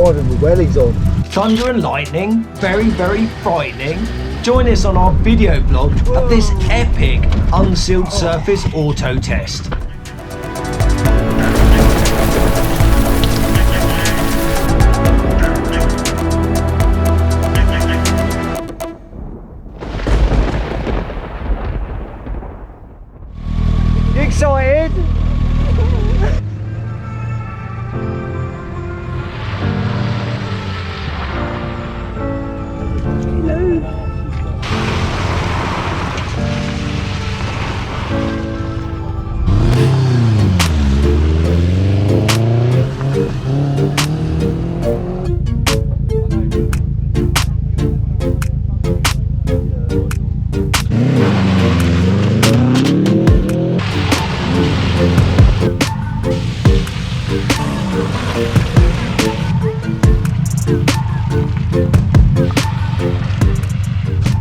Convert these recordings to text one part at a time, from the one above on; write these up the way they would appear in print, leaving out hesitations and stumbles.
driving with wellies on. Thunder and lightning, very, very frightening. Join us on our video blog of this epic unsealed surface auto test. You excited?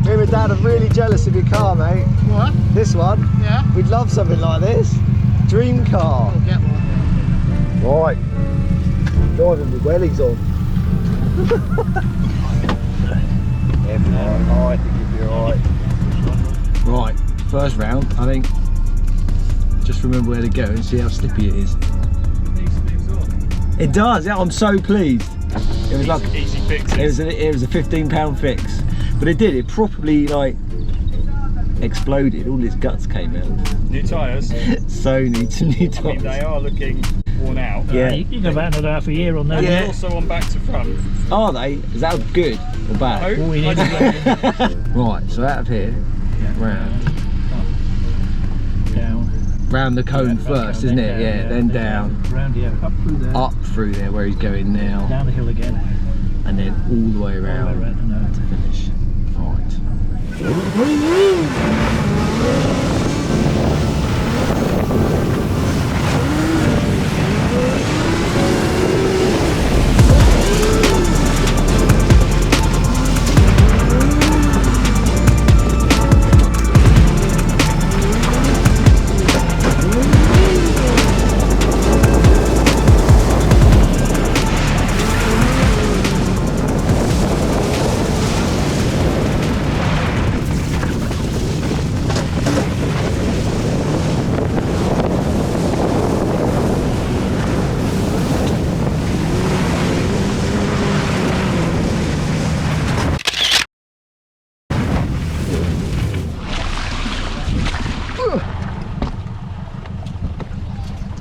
Me and Dad are really jealous of your car, mate. What? This one? Yeah. We'd love something like this. Dream car. We'll get one. Right. Driving with wellies on. I think you'll be alright. Right, first round, I think. Just remember where to go and see how slippy it is. It does, yeah, I'm so pleased. It was like easy fixes. It was a £15 fix. But it did, it properly like exploded, all its guts came out. New tyres. So new tyres. I mean, they are looking worn out. Yeah. You can go about another half a year on them. And Yeah. they're also on back to front. Are they? Is that good or bad? No, we I need just Right, so out of here, round. Down. Round the cone first, isn't it? Yeah, then down. Round here, up through there. Up through there where he's going now. Down the hill again. And then all the way around to finish. Right.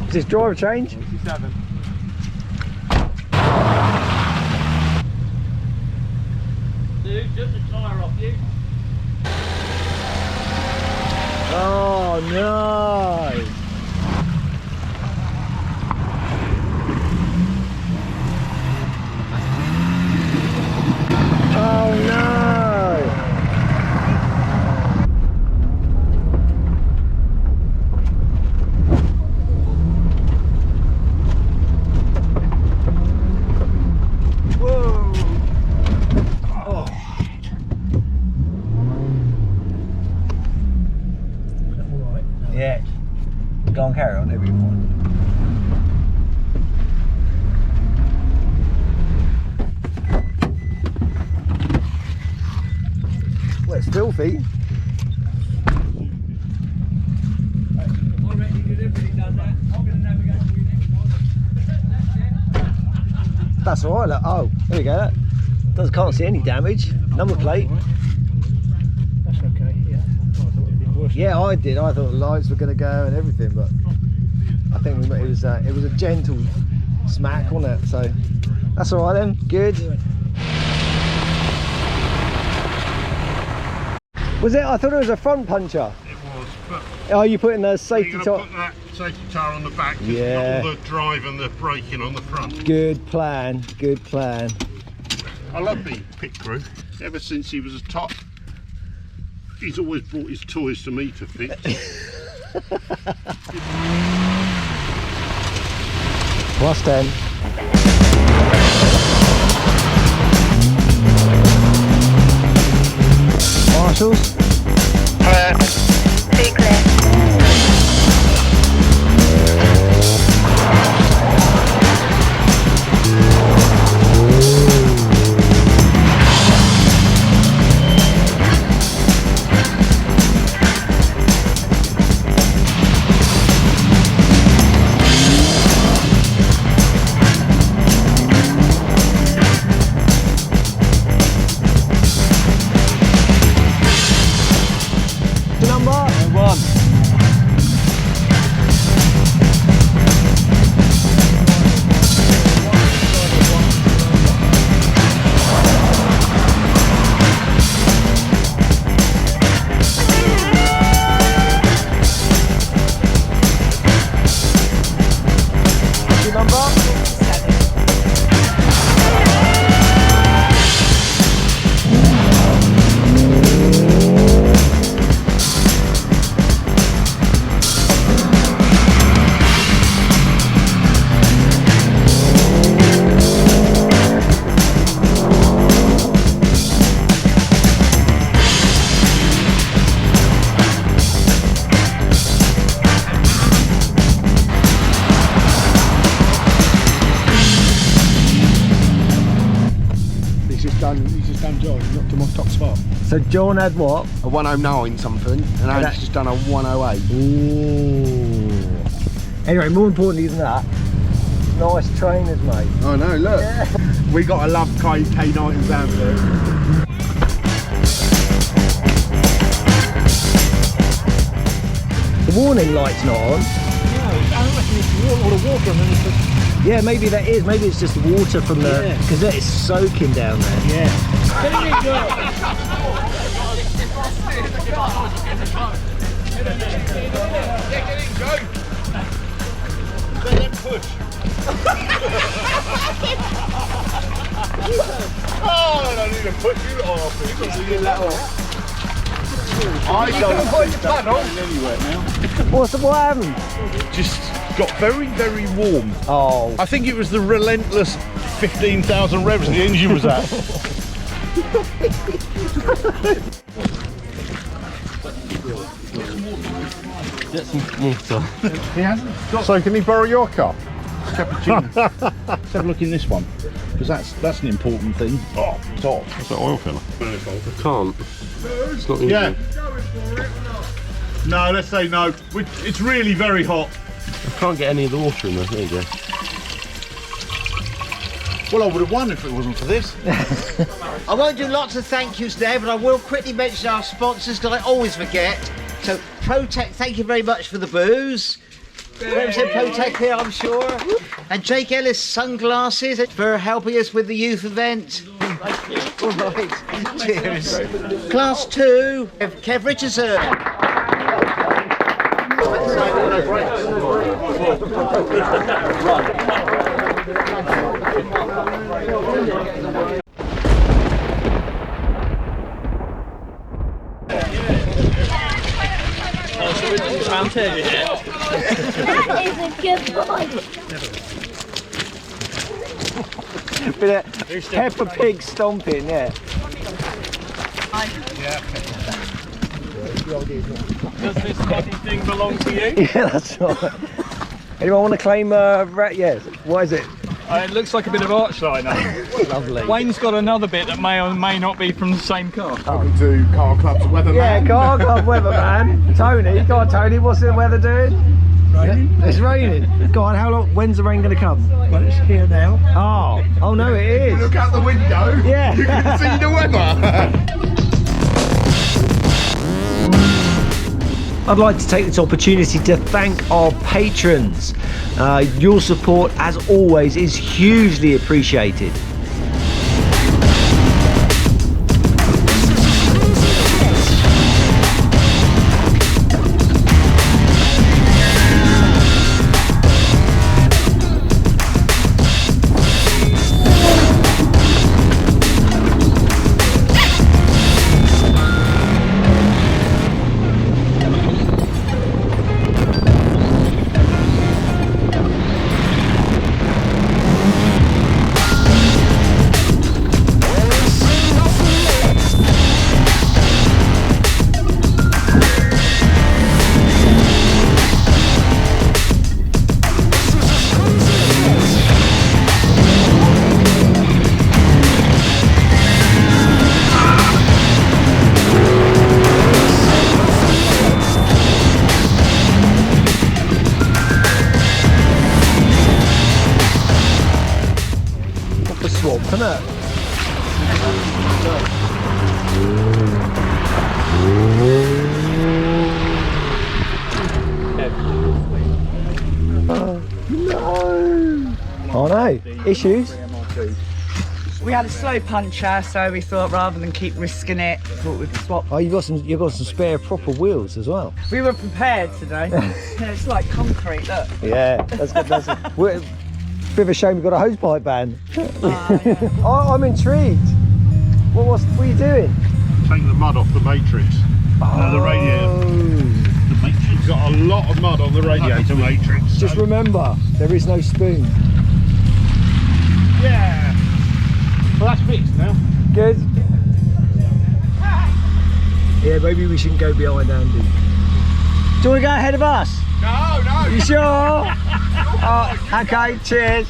Is this driver change? 67. Dude, just a tyre off you. Oh no! Oh no! Yeah, go on, carry on, everyone. Well, it's filthy. That's all right. Look. Oh, there we go. Can't see any damage. Number plate. That's okay, yeah. Oh, I thought it'd be worse. Yeah, I did. I thought the lights were going to go and everything, but I think it was a gentle smack, wasn't it? So that's all right then. Good. Was it? I thought it was a front puncher. It was, but Oh, you putting the safety you're top? going to put that safety tire on the back, 'cause Yeah. you've got all the drive and the braking on the front. Good plan. Good plan. I love the pit crew. Ever since he was a top, he's always brought his toys to me to fix. Plus 10. Marshals. Stay clear. just done John, knocked him off top spot. So John had what? A 109 something, and Andy's just done a 108. Ooh. Anyway, more importantly than that, nice trainers, mate. Oh no, look. Yeah. We gotta love K90s down there. The warning light's not on. No, I reckon it's all the water and then it's just... Yeah, maybe that is. Maybe it's just the water from the... Because it's soaking down there. Yeah. Get in, Joe. Oh, I don't need to push you off. I don't put the pad on anywhere now. What happened? Just got very, very warm. Oh. I think it was the relentless 15,000 revs the engine was at. Get some water. He hasn't got... So can he borrow your car? Cappuccino. Let's have a look in this one, because that's an important thing. Oh, top. What's that oil filler? I can't. It's not easy. Yeah. No, let's say no. It's really very hot. I can't get any of the water in there. There you go. Well, I would have won if it wasn't for this. I won't do lots of thank yous there, but I will quickly mention our sponsors because I always forget. So Protect, thank you very much for the booze. Represent Protect here, I'm sure. And Jake Ellis Sunglasses for helping us with the youth event. All right, cheers. Class 2, Kev Richardson. That is a good boy. Bit of Peppa Pig stomping, yeah. Does this muddy thing belong to you? Yeah, that's right. Anyone want to claim, yes, what is it? It looks like a bit of arch liner. Lovely. Wayne's got another bit that may or may not be from the same car. We do car clubs weatherman. Yeah, car club weatherman. Tony, go on Tony, what's the weather doing? Raining. It's raining. Go on, how long, when's the rain going to come? Well, it's here now. Oh no it is. Look out the window. Yeah. You can see the weather. I'd like to take this opportunity to thank our patrons. Your support, as always, is hugely appreciated. Swamp, isn't it? Oh no, issues? We had a slow puncher, so we thought rather than keep risking it, thought we'd swap. Oh, you've got some spare proper wheels as well. We were prepared today. Yeah, it's like concrete, look. Yeah, that's good. That's a bit of a shame we've got a hosepipe ban. Yeah. Oh, I'm intrigued. What are you doing? Taking the mud off the matrix. The radiator. The matrix got a lot of mud on the radiator matrix. Just remember, there is no spoon. Yeah. Well, that's fixed now. Good. Yeah, maybe we shouldn't go behind Andy. Do you want to go ahead of us? No, no. You sure? Oh, okay, cheers.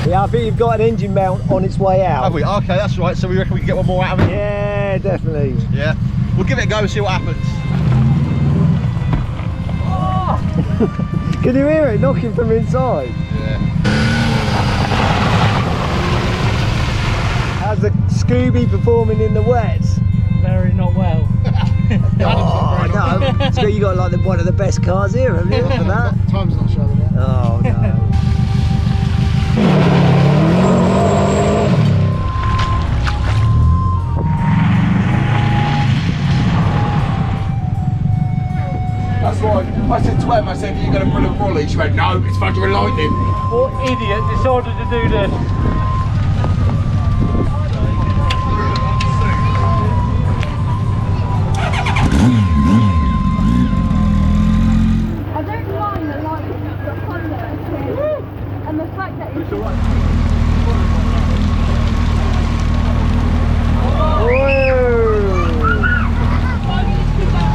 Yeah, I think you've got an engine mount on its way out. Have we? Okay, that's right. So we reckon we can get one more out of it? Yeah, definitely. Yeah. We'll give it a go and see what happens. Can you hear it knocking from inside? Yeah. How's the Scooby performing in the wet? Very not well. Oh no, Scott, you got like one of the best cars here, haven't you, for that? Time's not showing yet. Oh no. That's why I said to Em, I said, you're going to pull a volley. She went, no, it's thunder and lightning. What idiot decided to do this? I don't mind the lightning, the thunder, and the fact that it's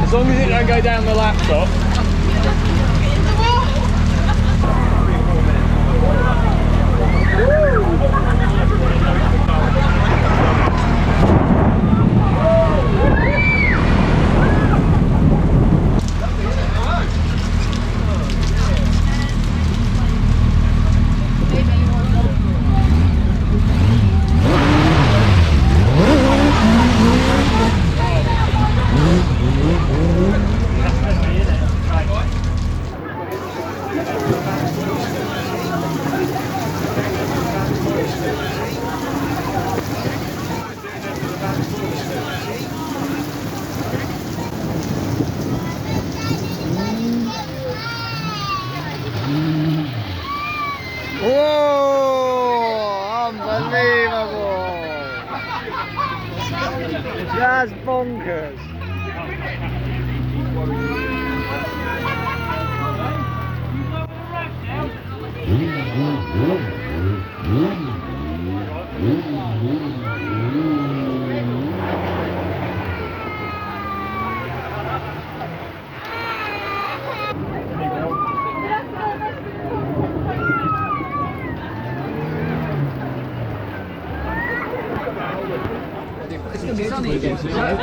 As long as it don't go down the laptop. That's bonkers. It's going to be sunny again today.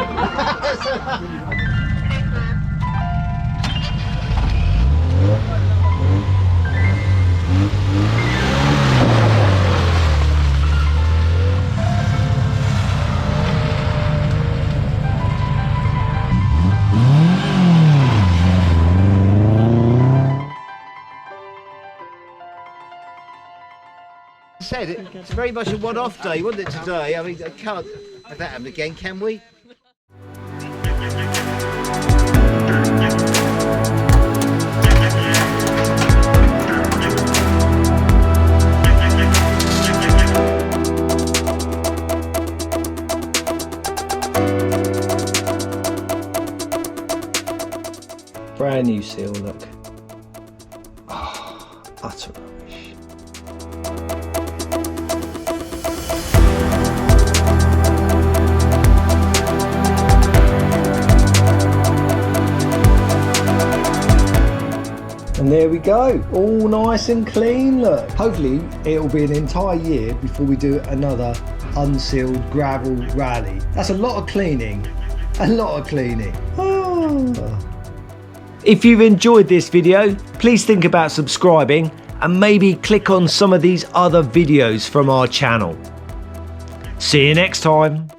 Said it's very much a one-off day, wasn't it, today? I mean, I can't have that happen again, can we? Brand new seal, look. Oh, utter rubbish. And there we go, all nice and clean, look. Hopefully it'll be an entire year before we do another unsealed gravel rally. That's a lot of cleaning, a lot of cleaning. Oh. If you've enjoyed this video, please think about subscribing and maybe click on some of these other videos from our channel. See you next time.